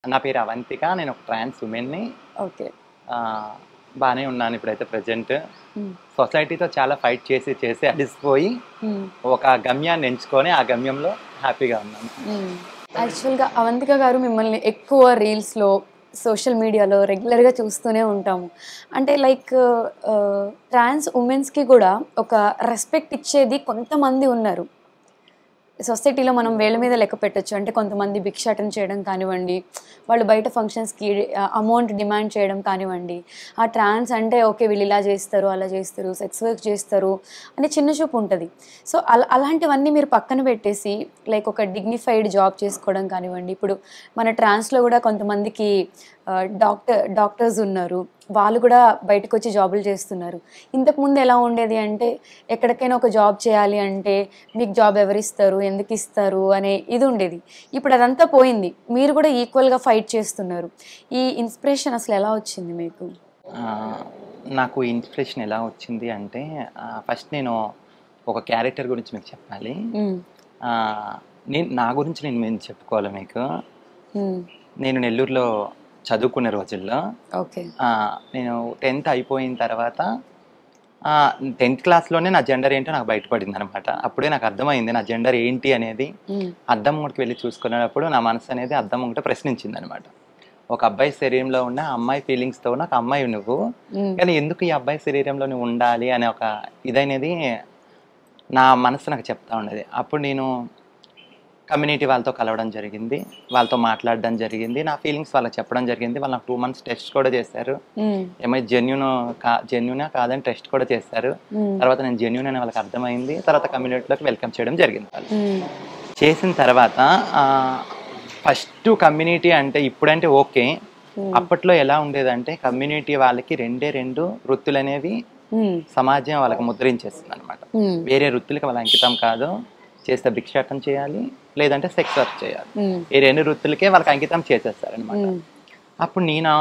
నా పేరు అవంతిక. నేను ఒక ట్రాన్స్ ఉమెన్‌ని. ఓకే. ఆహ్, బానే ఉన్నాను ఇప్పుడైతే ప్రెజెంట్. హ్మ్. సొసైటీతో చాలా ఫైట్ చేసి అలిసిపోయి హ్మ్. ఒక గమ్యాన్ని ఎంచుకొని ఆ గమ్యంలో హ్యాపీగా ఉన్నాను. హ్మ్. యాక్చువల్‌గా అవంతిక గారు మిమ్మల్ని ఎక్కువ రీల్స్‌లో, సోషల్ మీడియాలో రెగ్యులర్‌గా చూస్తూనే ఉంటాము. అంటే లైక్ ట్రాన్స్ ఉమెన్స్‌కి గూడా ఒక రెస్పెక్ట్ ఇచ్చేది కొంతమంది ఉన్నారు. సొసైటీలో మనం వేళ్ళ మీద లెక్క పెట్టొచ్చు. అంటే కొంతమంది భిక్షాటన చేయడం కానివ్వండి, వాళ్ళు బయట ఫంక్షన్స్‌కి అమౌంట్ డిమాండ్ చేయడం కానివ్వండి, ఆ ట్రాన్స్ అంటే ఓకే వీళ్ళు ఇలా చేస్తారు, అలా చేస్తారు, సెక్స్ వర్క్ చేస్తారు అని చిన్న చూపు ఉంటది. సో, అలాంటివన్నీ మీరు పక్కన పెట్టేసి లైక్ ఒక డిగ్నిఫైడ్ జాబ్ చేసుకోవడం కానివ్వండి, ఇప్పుడు మన ట్రాన్స్‌లో కూడా కొంతమందికి డాక్టర్స్ ఉన్నారు. వాళ్ళు కూడా బయటకొచ్చి జాబులు చేస్తున్నారు. ఇంతకుముందు ఎలా ఉండేది అంటే ఎక్కడికైనా ఒక జాబ్ చేయాలి అంటే మీకు జాబ్ ఎవరిస్తారు? ఎందుకిస్తారు? అనే ఇది ఉండేది. ఇప్పుడు అదంతా పోయింది. మీరు కూడా ఈక్వల్‌గా ఫైట్ చేస్తున్నారు. ఈ ఇన్‌స్పిరేషన్ అసలు ఎలా వచ్చింది మీకు? ఆహ్, నాకు ఇన్‌స్పిరేషన్ ఎలా వచ్చింది అంటే ఫస్ట్ నేను ఒక క్యారెక్టర్ గురించి మీకు చెప్పాలి. హ్మ్. ఆహ్, నా గురించి నేను చెప్పుకోవాలి మీకు. హ్మ్. నేను నెల్లూరులో చదువుకునే రోజుల్లో ఓకే. నేను 10థ్ అయిపోయిన తర్వాత 10థ్ క్లాస్‌లోనే నా జెండర్ ఏంటో నాకు బయటపడిందనమాట. అప్పుడే నాకు అర్థమైంది నా జెండర్ ఏంటి అనేది. హ్మ్. అద్దం ముంగటికి వెళ్లి చూసుకునేటప్పుడు నా మనసు అనేది అద్దం ముంగట ప్రశ్నించిందనమాట. ఒక అబ్బాయి శరీరంలో ఉన్న అమ్మాయి ఫీలింగ్స్‌తో ఉన్న ఒక అమ్మాయి నువ్వు. హ్మ్. కానీ ఎందుకు ఈ అబ్బాయి శరీరంలో నువ్వు ఉండాలి అనే ఒక ఇదనేది నా మనసు నాకు చెప్తా ఉండేది. అప్పుడు నేను కమ్యూనిటీ వాళ్ళతో కలవడం జరిగింది. వాళ్ళతో మాట్లాడడం జరిగింది. నా ఫీలింగ్స్ వాళ్ళకి చెప్పడం జరిగింది. వాళ్ళు నాకు 2 మంత్స్ టెస్ట్ కూడా చేశారు. హ్మ్. ఏమై జెన్యూనా కాదని టెస్ట్ కూడా చేశారు. హ్మ్. తర్వాత నేను జెన్యూన్ అని వాళ్ళకి అర్థమైంది. తర్వాత కమ్యూనిటీలోకి వెల్కమ్ చేయడం జరిగింది వాళ్ళు. హ్మ్. చేసిన తర్వాత ఫస్ట్ కమ్యూనిటీ అంటే ఇప్పుడంటే ఓకే. హ్మ్. అప్పట్లో ఎలా ఉండేదంటే కమ్యూనిటీ వాళ్ళకి 2 వృత్తులనేవి హ్మ్. సమాజం వాళ్ళకి ముద్రించేస్తుందనమాట. హ్మ్. వేరే వృత్తులకి వాళ్ళ అంకితం కాదు. చేస్తే భిక్షాటన చేయాలి, లేదంటే సెక్స్ వర్క్ చేయాలి. హ్మ్. ఈ 2 వృత్తులకే వాళ్ళకి అంకితం చేసేస్తారనమాట. హ్మ్. అప్పుడు నా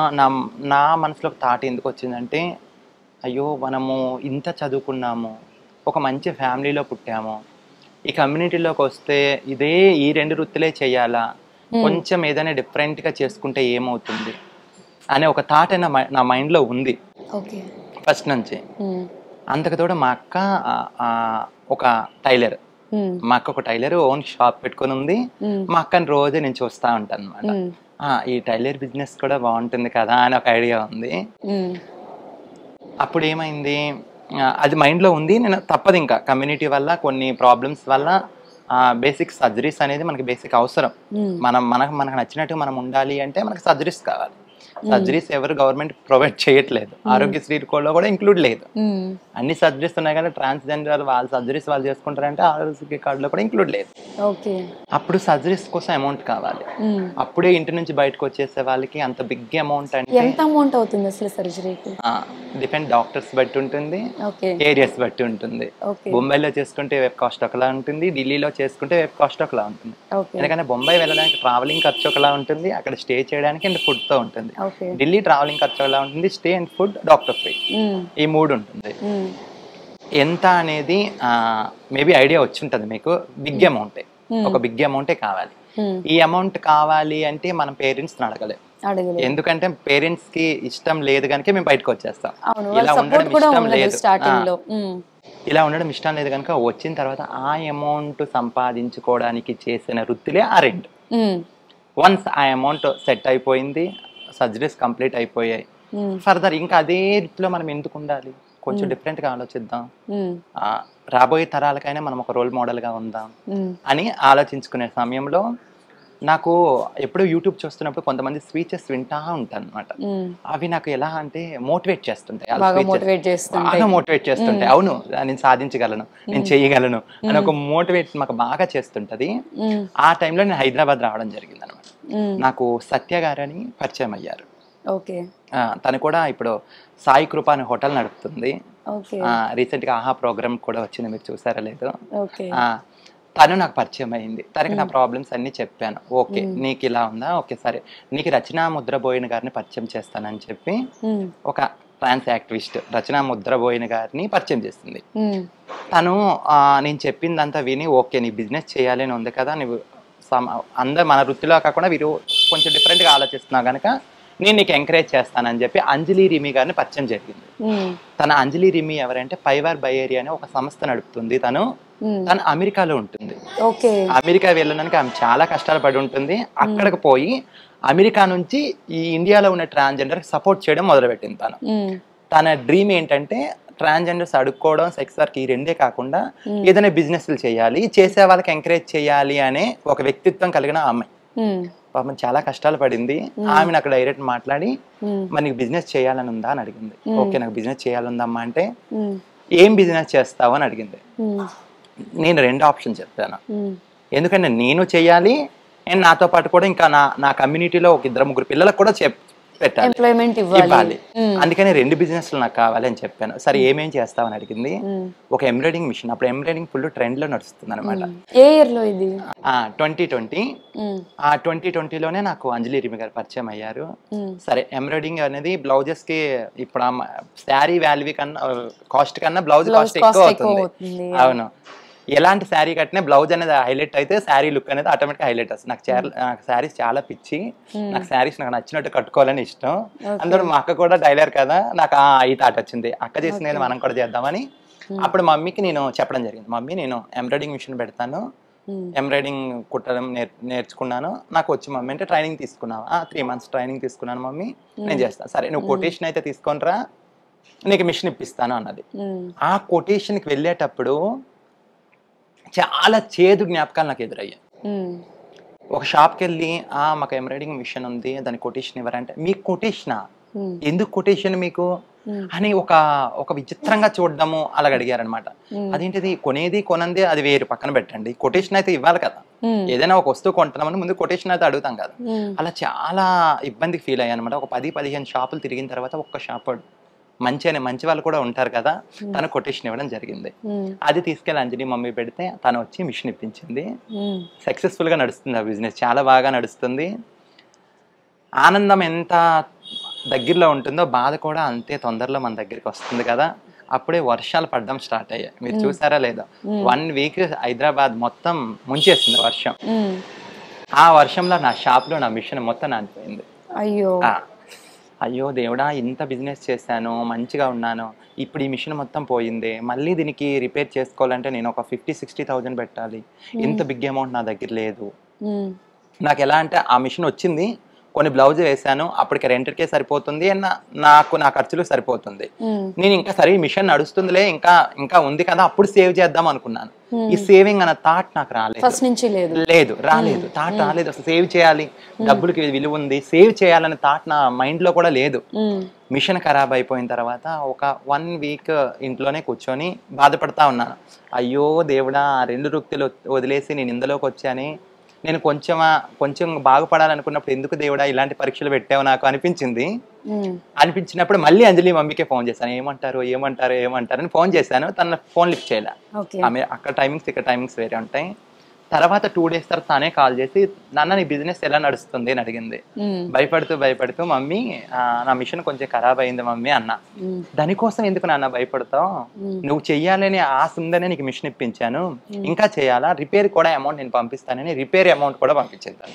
నా మనసులో ఒక థాట్ ఎందుకొచ్చిందంటే, అయ్యో! మనము ఇంత చదువుకున్నాము, ఒక మంచి ఫ్యామిలీలో పుట్టాము. ఈ కమ్యూనిటీలోకొస్తే ఈ 2 వృత్తులే చేయాలా? హ్మ్. కొంచెం ఏదైనా డిఫరెంట్‌గా చేసుకుంటే ఏమవుతుంది? అనే ఒక థాట్ నా మైండ్‌లో ఉంది ఓకే. ఫస్ట్ నుంచి. హ్మ్. అంతకు తోడు మా అక్క ఒక టైలర్. హ్మ్. మా అక్క ఒక టైలర్ ఓన్ షాప్ పెట్టుకొనుంది. హ్మ్. మా అక్కని రోజు నేను చూస్తా ఉంటానన్నమాట. హ్మ్. ఈ టైలర్ బిజినెస్ కూడా బావుంటుంది కదా! అని ఒక ఐడియా ఉంది. హ్మ్. అప్పుడేమైంది అది మైండ్‌లో ఉంది. నేను తప్పదింకా కమ్యూనిటీ వల్ల కొన్ని ప్రాబ్లమ్స్ వల్ల బేసిక్ సర్జరీస్ అనేది మనకి బేసిక్ అవసరం. హ్మ్. మనకు నచ్చినట్టుగా మనం ఉండాలి అంటే మనకు సర్జరీస్ కావాలి. హ్మ్. సర్జరీస్ ఎవరు గవర్నమెంట్ ప్రొవైడ్ చేయట్లేదు. ఆరోగ్యశ్రీలో కూడా ఇంక్లూడ్ లేదు. హ్మ్. అన్ని సర్జరీస్ ఉన్నాయి కానీ ట్రాన్స్‌జెండర్ వాళ్ళ సర్జరీస్ వాళ్ళు చేసుకుంటారంటే ఆరోగ్య కార్డ్‌లో కూడా ఇంక్లూడ్ లేదు. ఓకే. అప్పుడు సర్జరీస్ కోసం అమౌంట్ కావాలి. హ్మ్. అప్పుడే ఇంటి నుంచి బయటకొచ్చేసే వాళ్ళకి అంత బిగ్ అమౌంట్ అంటే ఎంత అమౌంట్ అవుతుంది అసలు సర్జరీకి? డాక్టర్స్ బట్టి ఉంటుంది. ఓకే. ఏరియాస్ బట్టి ఉంటుంది. ఓకే. బొంబాయిలో చేసుకుంటే వెబ్ కాస్ట్ ఒకలా ఉంటుంది. ఢిల్లీలో చేసుకుంటే వెబ్ కాస్ట్ ఒకలా ఉంటుంది. ఓకే. ఎందుకంటే బొంబాయి వెళ్ళడానికి ట్రావెలింగ్ ఖర్చు ఒకలా ఉంటుంది. అక్కడ స్టే చేయడానికి అండ్ ఫుడ్‌తో ఉంటుంది. ఓకే. ఢిల్లీ ట్రావెలింగ్ ఖర్చు ఒకలా ఉంటుంది. Stay and food doctor free. హ్మ్. ఈ 3 ఉంటుంది. హ్మ్. ఎంత అనేది మేబీ ఐడియా వచ్చుంటది మీకు. బిగ్ హ్మ్. అమౌంటే. హ్మ్. ఒక బిగ్ అమౌంటే కావాలి. హ్మ్. ఈ అమౌంట్ కావాలి అంటే మనం పేరెంట్స్‌ని అడగలేం. అడగలేదు. ఎందుకంటే పేరెంట్స్‌కి ఇష్టం లేదు గనుకే మేము బయటకొచ్చేస్తాం. అవును. వాళ్ళ ఇలా సపోర్ట్ ఉండడం కూడా ఇష్టం ఉండదు లేదు. స్టార్టింగ్‌లో. హ్మ్. ఇలా ఉండడం ఇష్టం లేదు గనుక వచ్చిన తర్వాత ఆ అమౌంట్ సంపాదించుకోవడానికి చేసిన వృత్తులే ఆ 2. హ్మ్. వన్స్ ఆ అమౌంట్ సెట్ అయిపోయింది. సర్జరీస్ కంప్లీట్ అయిపోయాయి. హ్మ్. ఫర్దర్ ఇంకా అదే వృత్తిలో మనం ఎందుకుండాలి? కొంచెం హ్మ్. డిఫరెంట్‌గా ఆలోచిద్దాం. హ్మ్. రాబోయే తరాలకైనా మనం ఒక రోల్ మోడల్‌గా ఉందాం హ్మ్. అని ఆలోచించుకునే సమయంలో నాకు ఎప్పుడూ యూట్యూబ్ చూస్తున్నప్పుడు కొంతమంది స్పీచెస్ వింటా ఉంటానన్నమాట. హ్మ్. అవి నాకు ఎలా అంటే మోటివేట్ చేస్తుంటాయి. ఆళ్ళ బాగా స్పీచెస్ మోటివేట్ బాగా చేస్తుంటాయి. మోటివేట్ హ్మ్. చేస్తుంటాయి. అవును. నేను సాధించగలను. నేను హ్మ్. చేయగలను అని హ్మ్. ఒక మోటివేట్ మాకు బాగా చేస్తుంటది. హ్మ్. ఆ టైంలో నేను హైదరాబాద్ రావడం జరిగిందన్నమాట. హ్మ్. నాకు సత్య గారని పరిచయం అయ్యారు. ఓకే. తను కూడా ఇప్పుడు సాయి కృప అనే హోటల్ నడుపుతుంది. ఓకే. రీసెంట్‌గా 'ఆహా' ప్రోగ్రామ్ కూడా వచ్చింది. మీరు చూసారో లేదో. ఓకే. ఆ! తను నాకు పరిచయం అయింది. తనకి నా హ్మ్. ప్రాబ్లమ్స్ అన్నీ చెప్పాను. ఓకే. హ్మ్. నీకిలా ఉందా? ఓకే. సరే. నీకు రచనా ముద్రబోయిన గారిని పరిచయం చేస్తానని చెప్పి హ్మ్. ఒక ట్రాన్స్ యాక్టివిస్ట్ రచనా ముద్రబోయిన గారిని పరిచయం చేసింది. హ్మ్. తను నేను చెప్పిందంతా విని ఓకే. నీ బిజినెస్ చేయాలి అని ఉంది కదా! నువ్వు అందరు మన వృత్తిలో కాకుండా వీరు కొంచెం డిఫరెంట్గా ఆలోచిస్తున్నా కనుక నేను నీకు ఎంకరేజ్ చేస్తానని చెప్పి అంజలి రిమి గారిని పరిచయం జరిగింది. తన అంజలి రిమి ఎవరంటే పైవార్ బై ఏరియా అనే ఒక సంస్థ నడుపుతుంది. తను అమెరికాలో ఉంటుంది. అమెరికా వెళ్ళడానికి ఆమె చాలా కష్టాలు పడి ఉంటుంది. అక్కడికి పోయి అమెరికా నుంచి ఈ ఇండియాలో ఉన్న ట్రాన్స్జెండర్ సపోర్ట్ చేయడం మొదలుపెట్టింది. తన డ్రీమ్ ఏంటంటే ట్రాన్స్జెండర్స్ అడుక్కోవడం, సెక్స్ వర్క్ ఈ రెండే కాకుండా ఏదైనా బిజినెస్లు చేయాలి, చేసే వాళ్ళకి ఎంకరేజ్ చేయాలి అనే ఒక వ్యక్తిత్వం కలిగిన అమ్మాయి. పాపం చాలా కష్టాలు పడింది. ఆమె నాకు డైరెక్ట్ మాట్లాడి మరి నీకు బిజినెస్ చేయాలని ఉందా అని అడిగింది. ఓకే నాకు బిజినెస్ చేయాలందమ్మా అంటే ఏం బిజినెస్ చేస్తావు అని అడిగింది. నేను 2 ఆప్షన్ చెప్పాను. ఎందుకంటే నేను చెయ్యాలి అండ్ నాతో పాటు కూడా ఇంకా నా కమ్యూనిటీలో ఒక 2-3 పిల్లలకు కూడా పెట్టాలి, ఇవ్వాలి. అందుకని 2 బిజినెస్లు నాకు కావాలి అని చెప్పాను. సరే ఏమేం చేస్తావని అడిగింది. ఒక ఎంబ్రాయిడింగ్ మిషన్, అప్పుడు ఎంబ్రాయిడింగ్ ఫుల్ ట్రెండ్ లో నడుస్తుంది అనమాట. 2020. ఆ 2020లోనే నాకు అంజలి రిమి గారు పరిచయం అయ్యారు. సరే ఎంబ్రాయిడింగ్ అనేది బ్లౌజెస్ కి ఇప్పుడు శారీ వాల్యూ కన్నా కాస్ట్ కన్నా బ్లౌజ్ కాస్ట్ ఎక్కువ అవుతుంది. అవును, ఎలాంటి శారీ కట్టినా బ్లౌజ్ అనేది హైలైట్ అయితే శారీ లుక్ అనేది ఆటోమేటిక్ హైలైట్ వస్తుంది. నాకు శారీస్ చాలా పిచ్చి, నాకు శారీస్ నాకు నచ్చినట్టు కట్టుకోవాలని ఇష్టం. అందరూ మా అక్క కూడా టైలర్ కదా, నాకు ఈ థాట్ వచ్చింది, అక్క చేసింది మనం కూడా చేద్దామని. అప్పుడు మమ్మీకి నేను చెప్పడం జరిగింది, మమ్మీ నేను ఎంబ్రాయిడింగ్ మిషన్ పెడతాను, ఎంబ్రాయిడింగ్ కుట్టడం నేర్చుకున్నాను, నాకు వచ్చి మమ్మీ అంటే ట్రైనింగ్ తీసుకున్నావు. 3 months ట్రైనింగ్ తీసుకున్నాను మమ్మీ, నేను చేస్తాను. సరే నువ్వు కొటేషన్ అయితే తీసుకొనిరా, నీకు మిషన్ ఇప్పిస్తాను అన్నది. ఆ కొటేషన్కి వెళ్ళేటప్పుడు చాలా చేదు జ్ఞాపకాలు నాకు ఎదురయ్యాయి. ఒక షాప్కి వెళ్ళి మాకు ఎంబ్రాయిడింగ్ మిషన్ ఉంది, దాని కొటేషన్ ఇవ్వరంటే మీకు కొటేషనా, ఎందుకు కొటేషన్ మీకు అని ఒక విచిత్రంగా చూడడము అలాగ అడిగారనమాట. అదేంటిది కొనంది అది వేరు పక్కన పెట్టండి, కొటేషన్ అయితే ఇవ్వాలి కదా, ఏదైనా ఒక వస్తువు కొంటున్నామని ముందు కొటేషన్ అయితే అడుగుతాం కదా. అలా చాలా ఇబ్బందికి ఫీల్ అయ్యాను అనమాట. ఒక 10-15 షాపులు తిరిగిన తర్వాత ఒక్క షాప్ మంచి వాళ్ళు కూడా ఉంటారు కదా, తను కొటేషన్ ఇవ్వడం జరిగింది. అది తీసుకెళ్ళి అంజలి మమ్మీ పెడితే తను వచ్చి మిషన్ ఇప్పించింది. సక్సెస్ఫుల్ గా నడుస్తుంది ఆ బిజినెస్, చాలా బాగా నడుస్తుంది. ఆనందం ఎంత దగ్గరలో ఉంటుందో బాధ కూడా అంతే తొందరలో మన దగ్గరికి వస్తుంది కదా. అప్పుడే వర్షాలు పడడం స్టార్ట్ అయ్యాయి, మీరు చూసారా లేదో. 1 week హైదరాబాద్ మొత్తం ముంచేసింది వర్షం. ఆ వర్షంలో నా షాప్ లో నా మిషన్ మొత్తం నానిపోయింది. అయ్యో దేవుడా, ఇంత బిజినెస్ చేశాను, మంచిగా ఉన్నాను, ఇప్పుడు ఈ మిషన్ మొత్తం పోయింది, మళ్ళీ దీనికి రిపేర్ చేసుకోవాలంటే నేను ఒక 50-60,000 పెట్టాలి, ఇంత బిగ్ అమౌంట్ నా దగ్గర లేదు. నాకు ఎలా అంటే ఆ మిషన్ వచ్చింది, కొన్ని బ్లౌజ్ వేసాను, అప్పటికి రెంట్కే సరిపోతుంది, నాకు నా ఖర్చులు సరిపోతుంది. నేను ఇంకా సరే మిషన్ నడుస్తుందిలే, ఇంకా ఉంది కదా, అప్పుడు సేవ్ చేద్దాం అనుకున్నాను. ఈ సేవింగ్ అన్న థాట్ నాకు రాలేదు, థాట్ రాలేదు. అసలు సేవ్ చేయాలి, డబ్బులకి విలువ ఉంది, సేవ్ చేయాలనే థాట్ నా మైండ్ లో కూడా లేదు. మిషన్ ఖరాబ్ అయిపోయిన తర్వాత ఒక 1 week ఇంట్లోనే కూర్చొని బాధపడతా ఉన్నాను. అయ్యో దేవుడా, 2 వృత్తులు వదిలేసి నేను ఇందులోకి వచ్చాని, నేను కొంచెం బాగుపడాలనుకున్నప్పుడు ఎందుకు దేవుడా ఇలాంటి పరీక్షలు పెట్టావు నాకు అనిపించినప్పుడు మళ్ళీ అంజలి మమ్మీకే ఫోన్ చేశాను. ఏమంటారు అని ఫోన్ చేశాను. తన ఫోన్ లిఫ్ట్ చేయలే. ఆమె అక్కడ టైమింగ్స్ ఇక్కడ టైమింగ్స్ వేరే ఉంటాయి. తర్వాత 2 days తర్వాత తానే కాల్ చేసి నాన్న నీ బిజినెస్ ఎలా నడుస్తుంది అని అడిగింది. భయపడుతూ మమ్మీ నా మిషన్ కొంచెం ఖరాబ్ అయింది మమ్మీ అన్న. దానికోసం ఎందుకు నాన్న భయపడతావు, నువ్వు చెయ్యాలని ఆశ ఉందనే నీకు మిషన్ ఇప్పించాను, ఇంకా చేయాలా, రిపేర్ కూడా అమౌంట్ నేను పంపిస్తానని రిపేర్ అమౌంట్ కూడా పంపించేద్దాను.